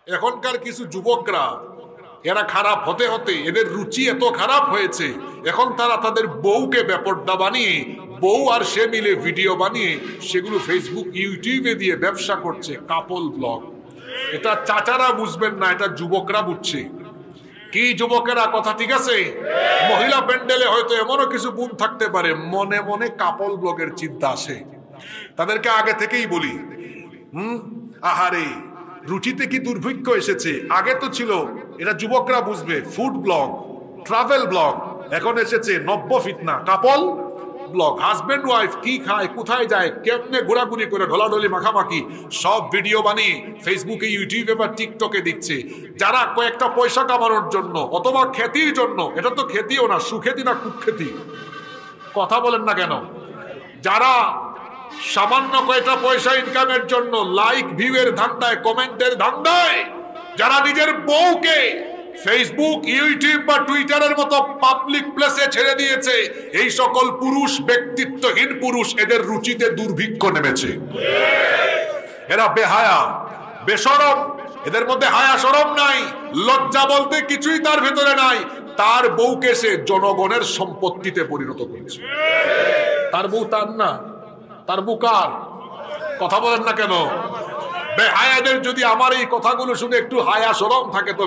এখনকার কিছু যুবকরা এরা খারাপ হতে হতে এদের রুচি এত খারাপ হয়েছে, এখন তারা তাদের বউকে বেপর্দা বানিয়ে বউ আর সে মিলে ভিডিও বানিয়ে সেগুলো ফেসবুক ইউটিউবে দিয়ে ব্যবসা করছে, কাপল ব্লগ। এটা চাচারা বুঝবেন না, এটা যুবকরা বুঝছে। কি যুবকেরা, কথা ঠিক আছে? মহিলা প্যান্ডেলে হয়তো এমনও কিছু বোন থাকতে পারে মনে মনে কাপল ব্লগের চিন্তা আসে। তাদেরকে আগে থেকেই বলি, আহারে রুচিতে কি দুর্ভিক্ষ এসেছে। আগে তো ছিল, এটা যুবকরা বুঝবে, ফুড ব্লগ, ট্রাভেল ব্লগ। এখন এসেছে নব্য ফিতনা, কাপল ব্লগ। হাজবেন্ড ওয়াইফ কি খায়, কোথায় যায়, কেমনে ঘোরাঘুরি করে, ঢলাঢলি মাখামাখি সব ভিডিও বানিয়ে ফেসবুকে, ইউটিউবে বা টিকটকে দিচ্ছে। যারা কয়েকটা পয়সা কামানোর জন্য অথবা খ্যাতির জন্য, এটা তো খ্যাতিও না, সুখ্যাতি না কুখ্যাতি, কথা বলেন না কেন? যারা সামান্য কয়টা পয়সা ইনকামের জন্য লাইক ভিউয়ের ধান্দায়, কমেন্টের ধান্দায়, যারা নিজের বউকে ফেসবুক, ইউটিউব বা টুইটারের মতো পাবলিক প্লেসে ছেড়ে দিয়েছে, এই সকল পুরুষ, ব্যক্তিত্বহীন পুরুষ, এদের রুচিতে দুর্ভিক্ষ নেমেছে। এরা বেহায়া, বেশরম, এদের মধ্যে হায়া শরম নাই, লজ্জা বলতে কিছুই তার ভেতরে নাই। তার বউকে সে জনগণের সম্পত্তিতে পরিণত করেছে। তার বউ তার না, তার বউ কার? কথা বলেন না কেন? বেহায়াদের যদি আমার এই কথাগুলো শুনে একটু হায়া শরম থাকে তো